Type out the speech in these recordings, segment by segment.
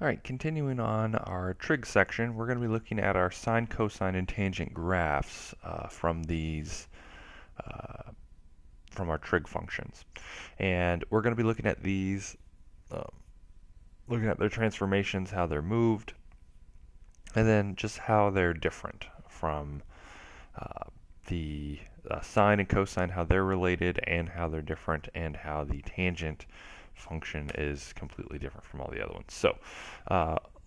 All right, continuing on our trig section, we're going to be looking at our sine, cosine, and tangent graphs from our trig functions. And we're going to be looking at these, um, looking at their transformations, how they're moved, and then just how they're different from the sine and cosine, how they're related and how they're different, and how the tangent function is completely different from all the other ones. So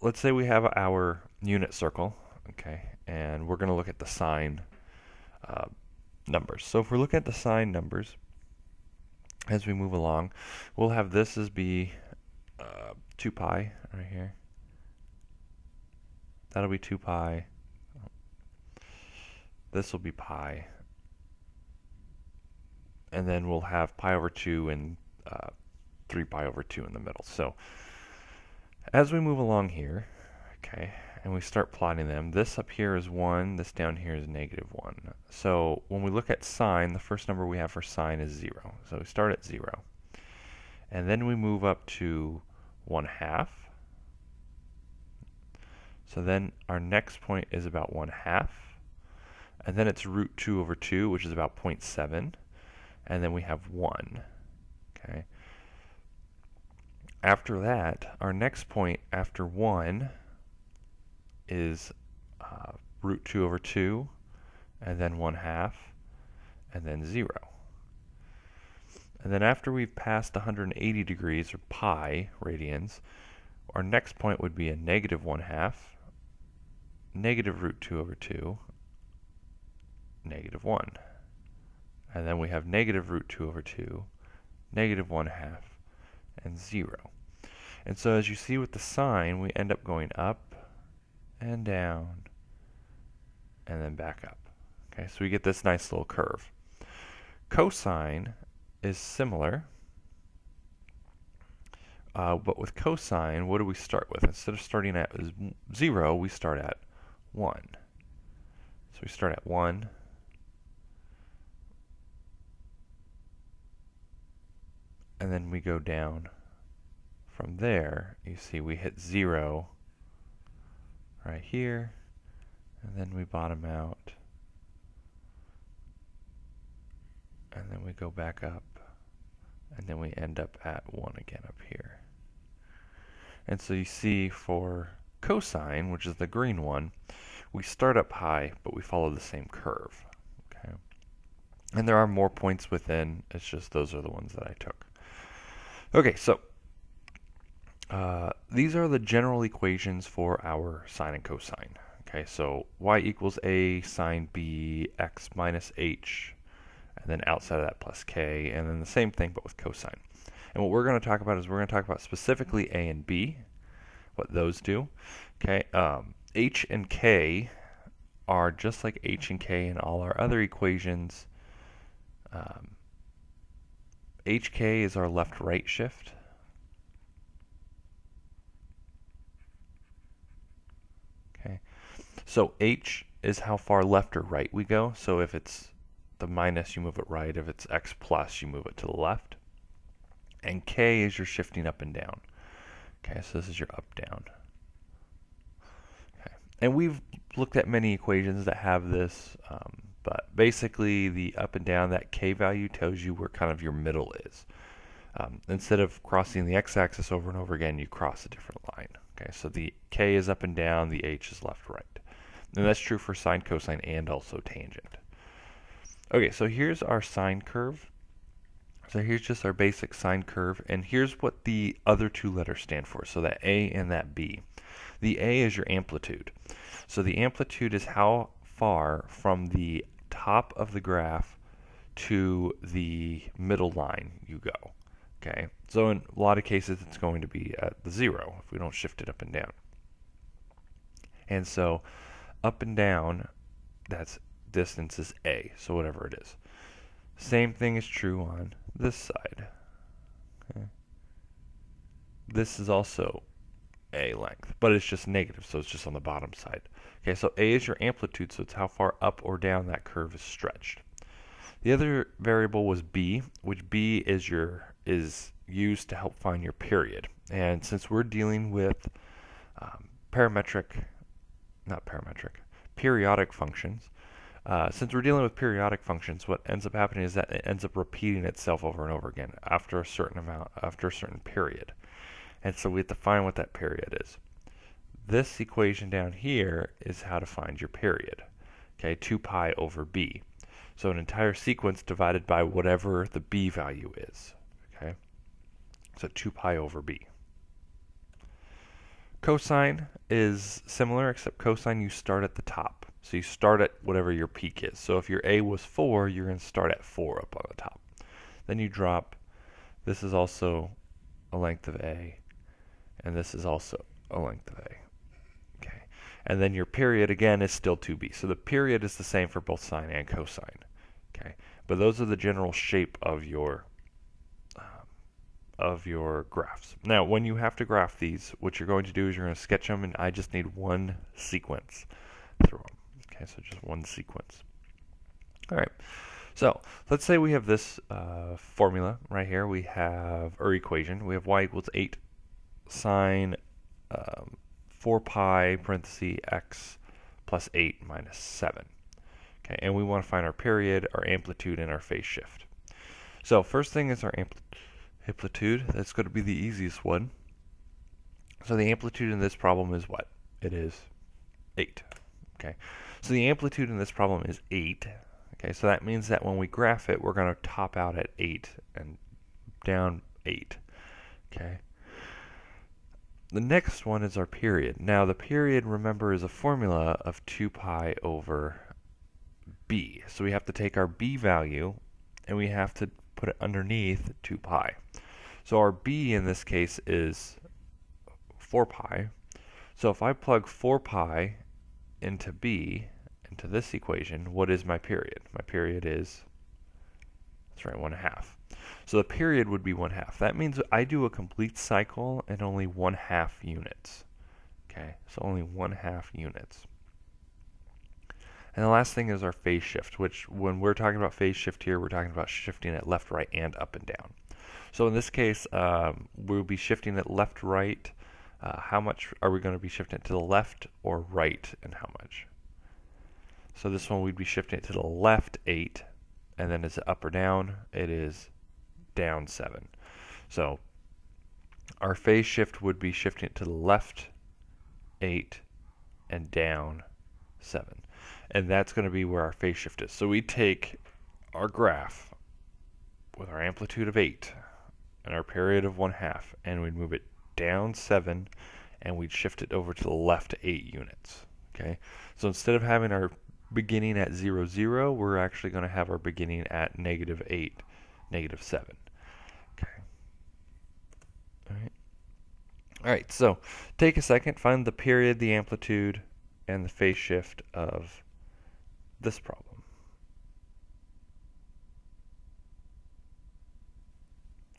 let's say we have our unit circle, okay, and we're going to look at the sine numbers. So if we're looking at the sine numbers as we move along, we'll have this as be 2 pi right here. That'll be 2 pi. This will be pi. And then we'll have pi over 2 and 3 pi over 2 in the middle. So as we move along here, okay, and we start plotting them, this up here is 1, this down here is -1. So when we look at sine, the first number we have for sine is 0. So we start at 0. And then we move up to 1/2. So then our next point is about 1/2. And then it's root 2 over 2, which is about 0.7. And then we have 1. Okay. After that, our next point after 1 is root 2 over 2, and then 1/2, and then 0. And then after we've passed 180 degrees, or pi radians, our next point would be a -1/2, negative root 2 over 2, -1. And then we have negative root 2 over 2, -1/2, and 0. And so as you see with the sine, we end up going up and down and then back up. Okay, so we get this nice little curve. Cosine is similar, but with cosine, what do we start with? Instead of starting at 0, we start at 1. So we start at 1, and then we go down. From there, you see we hit 0 right here, and then we bottom out, and then we go back up, and then we end up at 1 again up here. And so you see for cosine, which is the green one, we start up high, but we follow the same curve. Okay, and there are more points within, it's just those are the ones that I took. Okay, so these are the general equations for our sine and cosine. Okay, so y equals a sine b x minus h, and then outside of that plus k, and then the same thing but with cosine. And what we're going to talk about is we're going to talk about specifically a and b, what those do. Okay, h and k are just like h and k in all our other equations. hk is our left-right shift. Okay, so h is how far left or right we go. So if it's the minus, you move it right. If it's x plus, you move it to the left. And k is your shifting up and down. Okay, so this is your up, down. Okay, and we've looked at many equations that have this, but basically the up and down, that k value tells you where kind of your middle is. Instead of crossing the x-axis over and over again, you cross a different line. Okay, so the k is up and down, the h is left, right. And that's true for sine, cosine, and also tangent. Okay, so here's our sine curve. So here's just our basic sine curve, and here's what the other two letters stand for, so that A and that B. The A is your amplitude. So the amplitude is how far from the top of the graph to the middle line you go. Okay, so in a lot of cases it's going to be at the 0 if we don't shift it up and down. And so up and down, that's distance is A, so whatever it is. Same thing is true on this side. Okay. This is also A length, but it's just negative, so it's just on the bottom side. Okay, so A is your amplitude, so it's how far up or down that curve is stretched. The other variable was B, which B is used to help find your period. And since we're dealing with parametric, not parametric, periodic functions. Since we're dealing with periodic functions, what ends up happening is that it ends up repeating itself over and over again after a certain amount, after a certain period. And so we have to find what that period is. This equation down here is how to find your period. Okay, 2 pi over b. So an entire sequence divided by whatever the b value is. Okay, so 2 pi over b. Cosine is similar, except cosine you start at the top. So you start at whatever your peak is. So if your a was 4, you're going to start at 4 up on the top. Then you drop. This is also a length of a, and this is also a length of a. Okay, and then your period again is still 2b. So the period is the same for both sine and cosine. Okay, but those are the general shape of your graphs. Now, when you have to graph these, what you're going to do is you're going to sketch them, and I just need one sequence through them. Okay, so just one sequence. All right, so let's say we have this formula right here. We have our equation. We have y equals 8 sine 4 pi parenthesis x plus 8 minus 7. Okay, and we want to find our period, our amplitude, and our phase shift. So first thing is our amplitude. That's going to be the easiest one. So the amplitude in this problem is what? It is 8. Okay, so the amplitude in this problem is 8. Okay, so that means that when we graph it, we're going to top out at 8 and down 8. Okay. The next one is our period. Now the period, remember, is a formula of 2 pi over b. So we have to take our b value and we have to put it underneath 2 pi. So our b in this case is 4 pi. So if I plug 4 pi into b, into this equation, what is my period? My period is, that's right, 1/2. So the period would be 1/2. That means I do a complete cycle in only 1/2 units. Okay, so only 1/2 units. And the last thing is our phase shift, which when we're talking about phase shift here, we're talking about shifting it left, right, and up and down. So in this case, we'll be shifting it left, right. How much are we going to be shifting it to the left or right, and how much? So this one we'd be shifting it to the left 8, and then is it up or down? It is down 7. So our phase shift would be shifting it to the left 8 and down 7. And that's going to be where our phase shift is. So we take our graph with our amplitude of 8 and our period of 1/2, and we'd move it down 7, and we'd shift it over to the left 8 units. Okay, so instead of having our beginning at 0, 0, we're actually going to have our beginning at -8, -7. Okay. All right, so take a second, find the period, the amplitude, and the phase shift of this problem.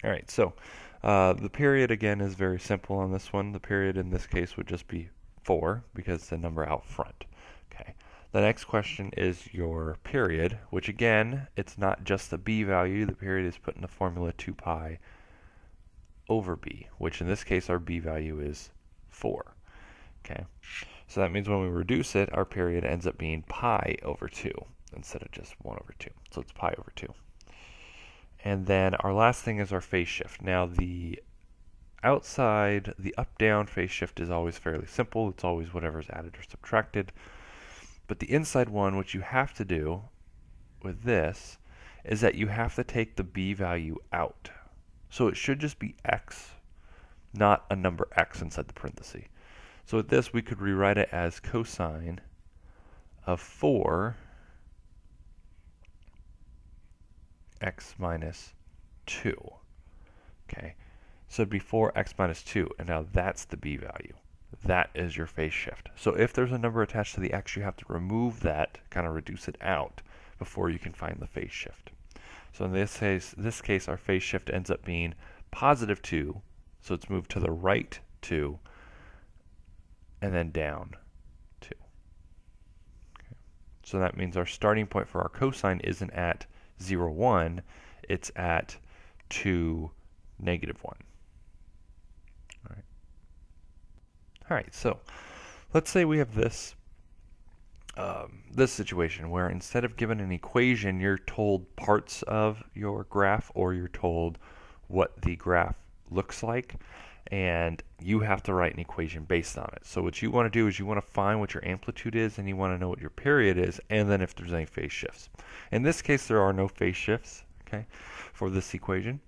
All right, so the period again is very simple on this one. The period in this case would just be 4 because it's the number out front. Okay. The next question is your period, which again, it's not just the b value. The period is put in the formula 2 pi over b, which in this case our b value is 4. Okay, so that means when we reduce it, our period ends up being pi over 2 instead of just 1 over 2. So it's pi over 2. And then our last thing is our phase shift. Now the outside, the up-down phase shift is always fairly simple. It's always whatever is added or subtracted. But the inside one, which you have to do with this, is that you have to take the b value out. So it should just be x, not a number x inside the parenthesis. So with this, we could rewrite it as cosine of 4 x minus 2. Okay, so it'd be 4x minus 2, and now that's the b value. That is your phase shift. So if there's a number attached to the x, you have to remove that, kind of reduce it out, before you can find the phase shift. So in this case, our phase shift ends up being positive 2, so it's moved to the right 2, and then down 2. Okay. So that means our starting point for our cosine isn't at 0, 1, it's at 2, -1. All right. All right, so let's say we have this situation where instead of given an equation, you're told parts of your graph, or you're told what the graph looks like, and you have to write an equation based on it. So what you want to do is you want to find what your amplitude is, and you want to know what your period is, and then if there's any phase shifts. In this case, there are no phase shifts, okay, for this equation.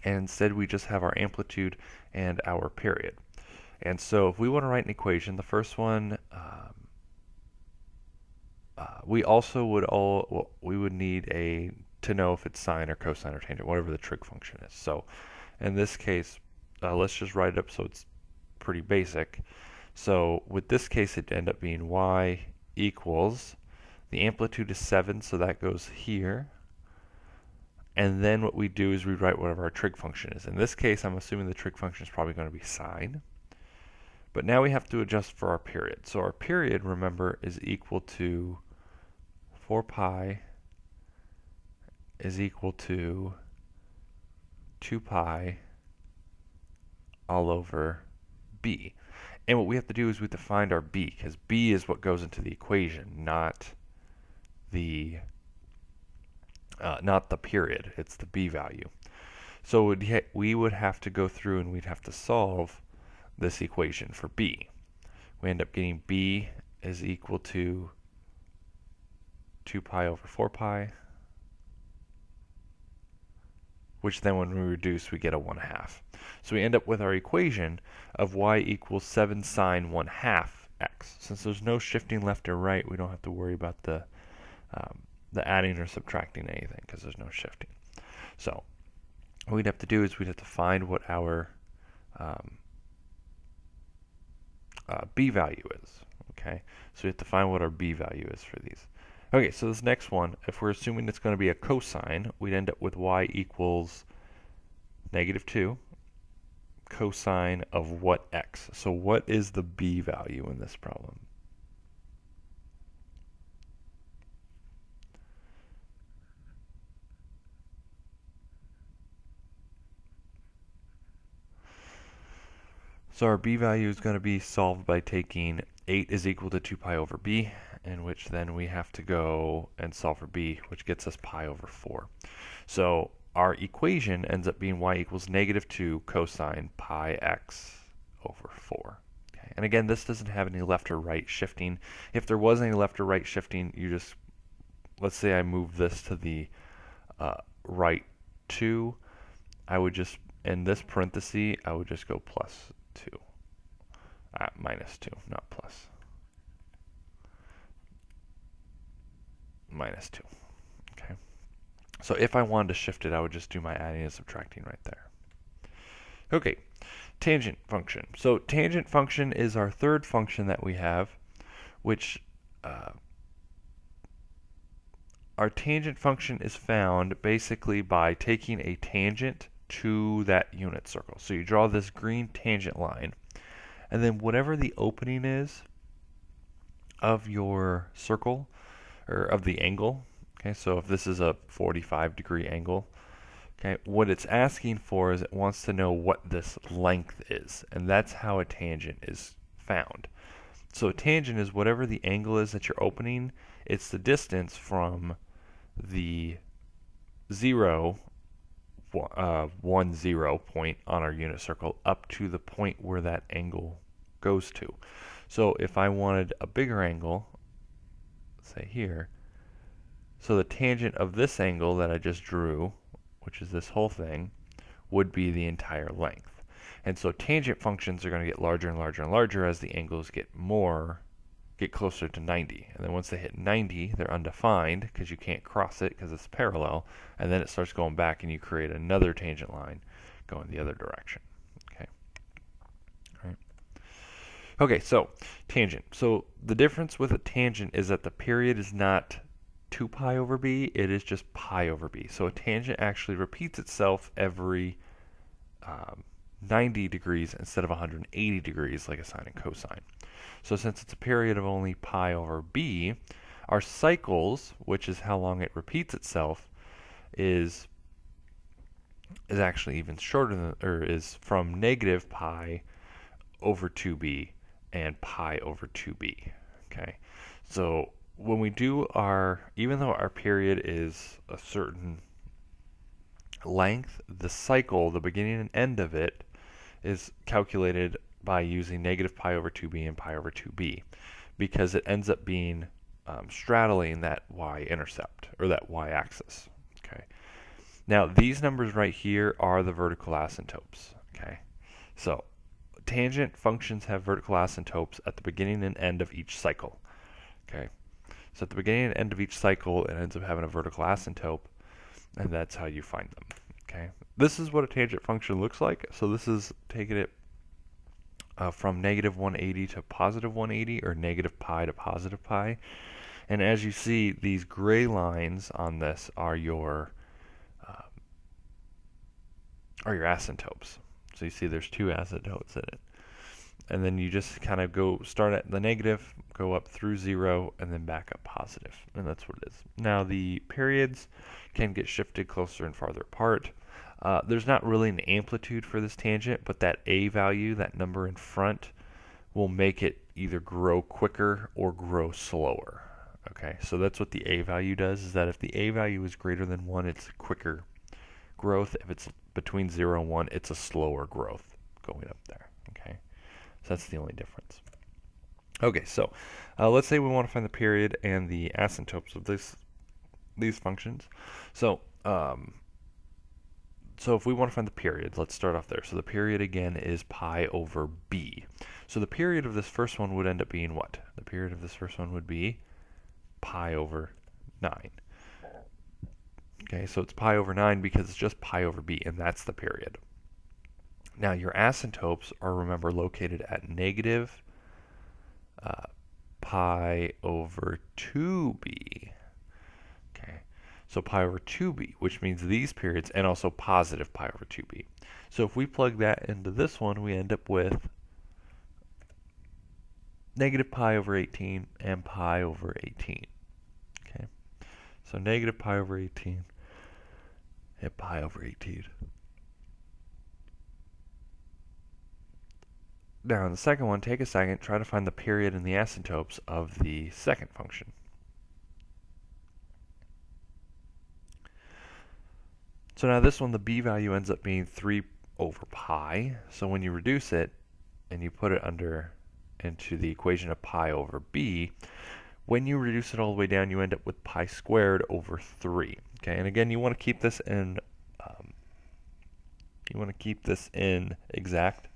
And instead, we just have our amplitude and our period. And so if we want to write an equation, the first one, we also we would need to know if it's sine or cosine or tangent, whatever the trig function is. So in this case, let's just write it up so it's pretty basic. So with this case, it'd end up being y equals, the amplitude is 7, so that goes here. And then what we do is we write whatever our trig function is. In this case, I'm assuming the trig function is probably going to be sine. But now we have to adjust for our period. So our period, remember, is equal to 4 pi is equal to 2 pi all over b. And what we have to do is we have to find our b, because b is what goes into the equation, not the period. It's the b value. So we would have to go through and we'd have to solve this equation for b. We end up getting b is equal to 2 pi over 4 pi, which then when we reduce, we get a 1/2. So we end up with our equation of y equals 7 sine 1/2 x. Since there's no shifting left or right, we don't have to worry about the adding or subtracting anything, because there's no shifting. So what we'd have to do is we'd have to find what our b value is. Okay, so we have to find what our b value is for these. Okay, so this next one, if we're assuming it's going to be a cosine, we'd end up with y equals -2 cosine of what x? So what is the b value in this problem? So our b value is going to be solved by taking 8 is equal to 2 pi over b, in which then we have to go and solve for b, which gets us pi over 4. So our equation ends up being y equals -2 cosine pi x over 4. Okay. And again, this doesn't have any left or right shifting. If there was any left or right shifting, you just, let's say I move this to the right 2, I would just, in this parenthesis, I would just go plus 2. -2, not plus. -2. Okay. So if I wanted to shift it, I would just do my adding and subtracting right there. Okay, tangent function. So tangent function is our third function that we have, which our tangent function is found basically by taking a tangent to that unit circle. So you draw this green tangent line, and then whatever the opening is of your circle, or of the angle, okay, so if this is a 45-degree angle, okay, what it's asking for is it wants to know what this length is, and that's how a tangent is found. So a tangent is whatever the angle is that you're opening, it's the distance from the 0, 1, 0 point on our unit circle up to the point where that angle goes to. So if I wanted a bigger angle, say here, so the tangent of this angle that I just drew, which is this whole thing, would be the entire length. And so tangent functions are going to get larger and larger and larger as the angles get closer to 90. And then once they hit 90, they're undefined because you can't cross it because it's parallel. And then it starts going back and you create another tangent line going the other direction. Okay. All right. Okay, so tangent. So the difference with a tangent is that the period is not 2 pi over b, it is just pi over b. So a tangent actually repeats itself every 90 degrees instead of 180 degrees like a sine and cosine. So since it's a period of only pi over b, our cycles, which is how long it repeats itself, is actually even shorter than, or is from -pi over 2b and pi over 2b. Okay, so when we do even though our period is a certain length, the cycle, the beginning and end of it, is calculated by using negative pi over 2b and pi over 2b, because it ends up being straddling that y-intercept, or that y-axis. Okay. Now, these numbers right here are the vertical asymptotes. Okay. So, tangent functions have vertical asymptotes at the beginning and end of each cycle. Okay. So at the beginning and end of each cycle, it ends up having a vertical asymptote, and that's how you find them. Okay. This is what a tangent function looks like. So this is taking it from negative 180 to positive 180, or negative pi to positive pi. And as you see, these gray lines on this are your asymptotes. So you see there's two asymptotes in it. And then you just kind of start at the negative, go up through 0, and then back up positive. And that's what it is. Now the periods can get shifted closer and farther apart. There's not really an amplitude for this tangent, but that a value, that number in front, will make it either grow quicker or grow slower. Okay, so that's what the a value does, is that if the a value is greater than 1, it's quicker growth. If it's between 0 and 1, it's a slower growth going up there. Okay, so that's the only difference. Okay, so let's say we want to find the period and the asymptotes of these functions. So if we want to find the period, let's start off there. So the period again is pi over b. So the period of this first one would end up being what? The period of this first one would be pi over 9. Okay, so it's pi over 9 because it's just pi over b, and that's the period. Now your asymptotes are, remember, located at negative pi over 2b. Okay, so pi over 2b, which means these periods, and also positive pi over 2b. So if we plug that into this one, we end up with negative pi over 18 and pi over 18. Okay, so negative pi over 18 and pi over 18. Now in the second one, take a second, try to find the period and the asymptotes of the second function. So now this one, the b value ends up being 3 over pi. So when you reduce it and you put it into the equation of pi over b, when you reduce it all the way down, you end up with pi squared over 3. Okay, and again, you want to keep this in exact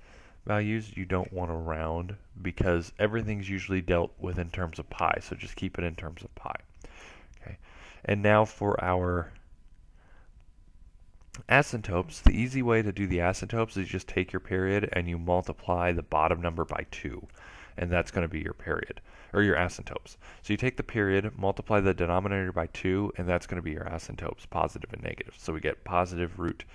values. You don't want to round, because everything's usually dealt with in terms of pi. So just keep it in terms of pi. Okay, and now for our asymptotes, the easy way to do the asymptotes is just take your period and you multiply the bottom number by 2, and that's going to be your period, or your asymptotes. So you take the period, multiply the denominator by 2, and that's going to be your asymptotes, positive and negative. So we get positive root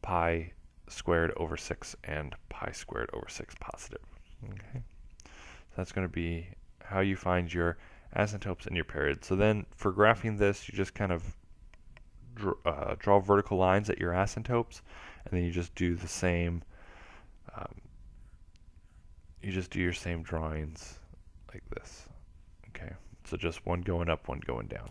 pi squared over 6 and pi squared over 6 positive. Okay, so that's going to be how you find your asymptotes and your period. So then for graphing this, you just kind of draw vertical lines at your asymptotes, and then you just do the same. You just do your same drawings like this. Okay, so just one going up, one going down.